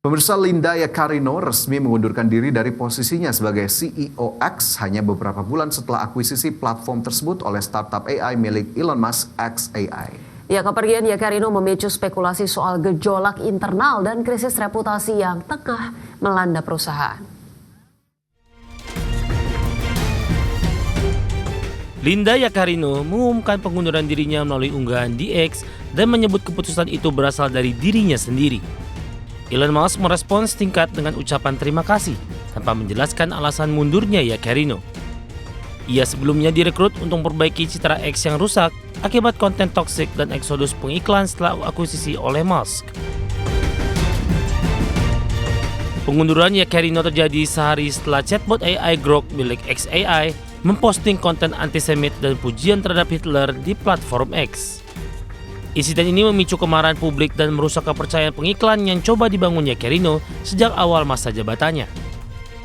Pemirsa, Linda Yaccarino resmi mengundurkan diri dari posisinya sebagai CEO X hanya beberapa bulan setelah akuisisi platform tersebut oleh startup AI milik Elon Musk, xAI. Ya, kepergian Yaccarino memicu spekulasi soal gejolak internal dan krisis reputasi yang tengah melanda perusahaan. Linda Yaccarino mengumumkan pengunduran dirinya melalui unggahan di X dan menyebut keputusan itu berasal dari dirinya sendiri. Elon Musk merespons singkat dengan ucapan terima kasih tanpa menjelaskan alasan mundurnya Yaccarino. Ia sebelumnya direkrut untuk memperbaiki citra X yang rusak akibat konten toksik dan eksodus pengiklan setelah akuisisi oleh Musk. Pengunduran Yaccarino terjadi sehari setelah chatbot AI Grok milik xAI memposting konten antisemit dan pujian terhadap Hitler di platform X. Insiden ini memicu kemarahan publik dan merusak kepercayaan pengiklan yang coba dibangun Yaccarino sejak awal masa jabatannya.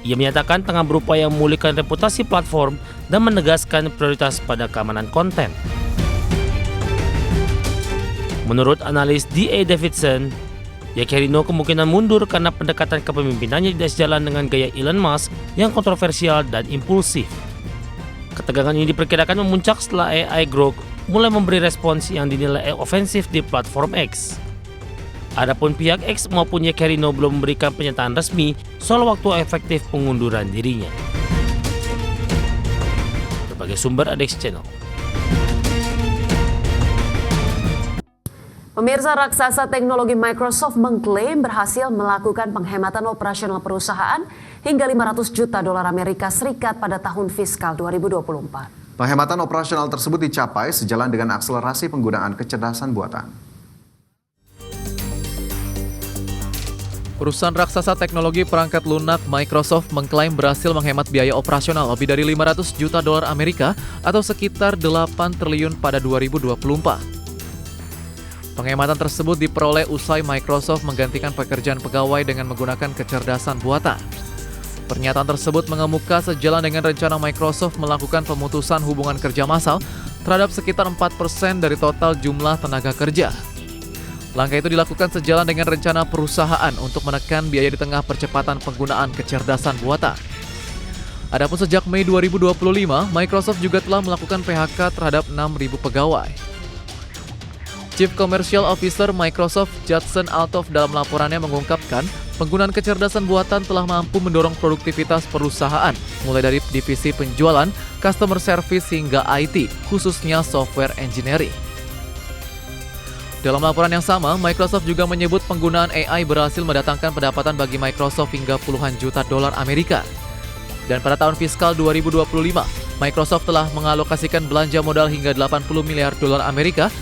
Ia menyatakan tengah berupaya memulihkan reputasi platform dan menegaskan prioritas pada keamanan konten. Menurut analis D.A. Davidson, Yaccarino kemungkinan mundur karena pendekatan kepemimpinannya tidak sejalan dengan gaya Elon Musk yang kontroversial dan impulsif. Ketegangan ini diperkirakan memuncak setelah AI Grok mulai memberi respons yang dinilai ofensif di platform X. Adapun pihak X maupun Yaccarino belum memberikan pernyataan resmi soal waktu efektif pengunduran dirinya. Berbagai sumber ada di channel. Pemirsa, raksasa teknologi Microsoft mengklaim berhasil melakukan penghematan operasional perusahaan hingga 500 juta dolar Amerika Serikat pada tahun fiskal 2024. Penghematan operasional tersebut dicapai sejalan dengan akselerasi penggunaan kecerdasan buatan. Perusahaan raksasa teknologi perangkat lunak Microsoft mengklaim berhasil menghemat biaya operasional lebih dari 500 juta dolar Amerika atau sekitar 8 triliun pada 2024. Penghematan tersebut diperoleh usai Microsoft menggantikan pekerjaan pegawai dengan menggunakan kecerdasan buatan. Pernyataan tersebut mengemuka sejalan dengan rencana Microsoft melakukan pemutusan hubungan kerja massal terhadap sekitar 4% dari total jumlah tenaga kerja. Langkah itu dilakukan sejalan dengan rencana perusahaan untuk menekan biaya di tengah percepatan penggunaan kecerdasan buatan. Adapun sejak Mei 2025, Microsoft juga telah melakukan PHK terhadap 6.000 pegawai. Chief Commercial Officer Microsoft Judson Althoff dalam laporannya mengungkapkan penggunaan kecerdasan buatan telah mampu mendorong produktivitas perusahaan, mulai dari divisi penjualan, customer service hingga IT, khususnya software engineering. Dalam laporan yang sama, Microsoft juga menyebut penggunaan AI berhasil mendatangkan pendapatan bagi Microsoft hingga puluhan juta dolar Amerika. Dan pada tahun fiskal 2025, Microsoft telah mengalokasikan belanja modal hingga 80 miliar dolar Amerika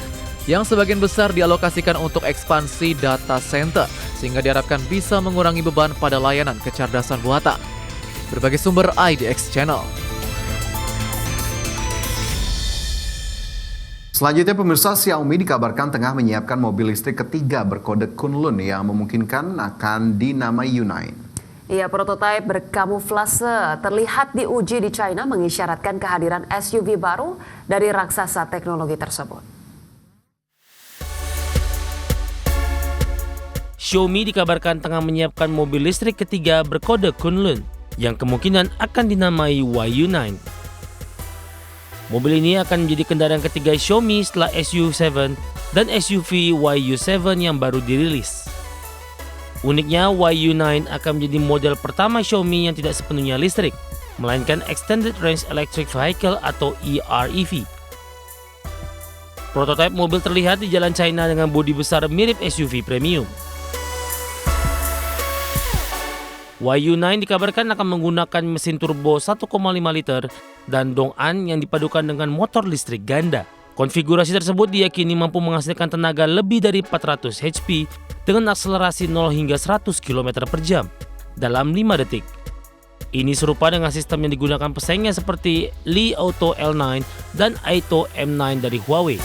yang sebagian besar dialokasikan untuk ekspansi data center, sehingga diharapkan bisa mengurangi beban pada layanan kecerdasan buatan. Berbagai sumber IDX Channel. Selanjutnya, pemirsa, Xiaomi dikabarkan tengah menyiapkan mobil listrik ketiga berkode Kunlun yang memungkinkan akan dinamai U9. Ya, prototipe berkamuflase terlihat diuji di China mengisyaratkan kehadiran SUV baru dari raksasa teknologi tersebut. Xiaomi dikabarkan tengah menyiapkan mobil listrik ketiga berkode Kunlun yang kemungkinan akan dinamai YU9. Mobil ini akan menjadi kendaraan ketiga Xiaomi setelah SU7 dan SUV YU7 yang baru dirilis. Uniknya, YU9 akan menjadi model pertama Xiaomi yang tidak sepenuhnya listrik, melainkan Extended Range Electric Vehicle atau EREV. Prototipe mobil terlihat di jalan China dengan bodi besar mirip SUV premium. YU9 dikabarkan akan menggunakan mesin turbo 1,5 liter dan Dong'an yang dipadukan dengan motor listrik ganda. Konfigurasi tersebut diyakini mampu menghasilkan tenaga lebih dari 400 HP dengan akselerasi 0 hingga 100 km per jam dalam 5 detik. Ini serupa dengan sistem yang digunakan pesaingnya seperti Li Auto L9 dan Aito M9 dari Huawei.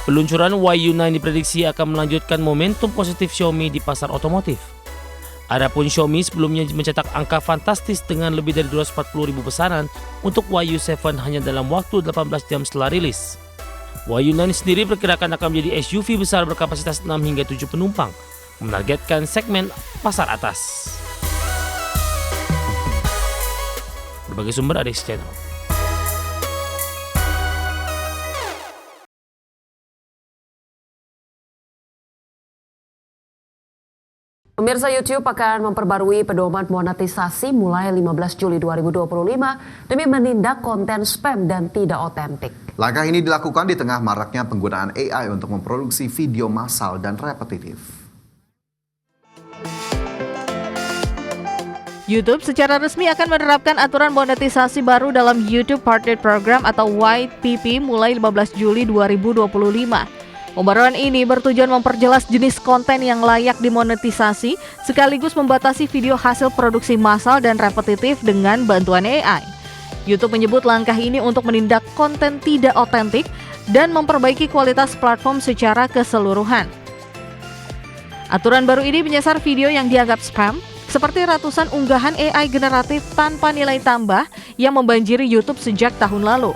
Peluncuran YU9 diprediksi akan melanjutkan momentum positif Xiaomi di pasar otomotif. Adapun Xiaomi sebelumnya mencetak angka fantastis dengan lebih dari 240.000 pesanan untuk YU7 hanya dalam waktu 18 jam setelah rilis. Wahyu 9 sendiri perkirakan akan menjadi SUV besar berkapasitas 6 hingga 7 penumpang, menargetkan segmen pasar atas. Berbagai sumber ADX Channel. Pemirsa, YouTube akan memperbarui pedoman monetisasi mulai 15 Juli 2025 demi menindak konten spam dan tidak otentik. Langkah ini dilakukan di tengah maraknya penggunaan AI untuk memproduksi video massal dan repetitif. YouTube secara resmi akan menerapkan aturan monetisasi baru dalam YouTube Partner Program atau YPP mulai 15 Juli 2025. Pembaruan ini bertujuan memperjelas jenis konten yang layak dimonetisasi sekaligus membatasi video hasil produksi massal dan repetitif dengan bantuan AI. YouTube menyebut langkah ini untuk menindak konten tidak otentik dan memperbaiki kualitas platform secara keseluruhan. Aturan baru ini menyasar video yang dianggap spam, seperti ratusan unggahan AI generatif tanpa nilai tambah yang membanjiri YouTube sejak tahun lalu.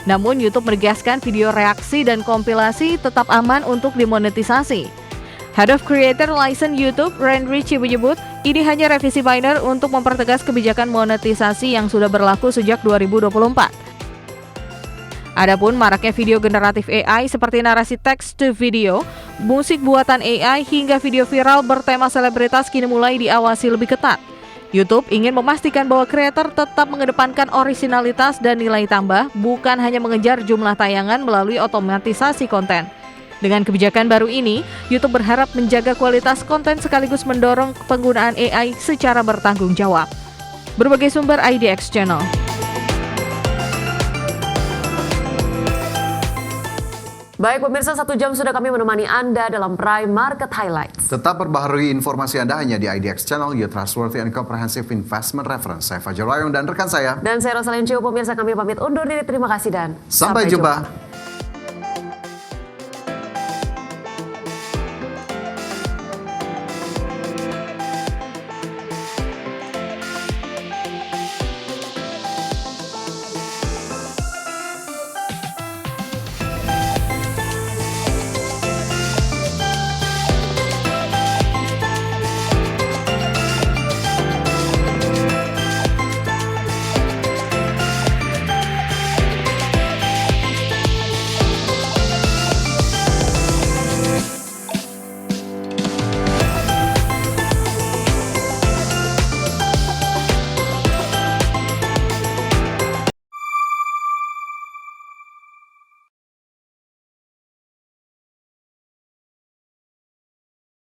Namun YouTube menegaskan video reaksi dan kompilasi tetap aman untuk dimonetisasi. Head of Creator License YouTube, Ren Ritchie menyebut, ini hanya revisi minor untuk mempertegas kebijakan monetisasi yang sudah berlaku sejak 2024. Adapun maraknya video generatif AI seperti narasi teks to video, musik buatan AI hingga video viral bertema selebritas kini mulai diawasi lebih ketat. YouTube ingin memastikan bahwa kreator tetap mengedepankan orisinalitas dan nilai tambah, bukan hanya mengejar jumlah tayangan melalui otomatisasi konten. Dengan kebijakan baru ini, YouTube berharap menjaga kualitas konten sekaligus mendorong penggunaan AI secara bertanggung jawab. Berbagai sumber IDX Channel. Baik pemirsa, 1 jam sudah kami menemani Anda dalam Prime Market Highlights. Tetap perbaharui informasi Anda hanya di IDX Channel, your trustworthy and comprehensive investment reference. Saya Fajar Rayong dan rekan saya. Dan saya Rosalyn Cio. Pemirsa, kami pamit undur diri. Terima kasih dan sampai jumpa.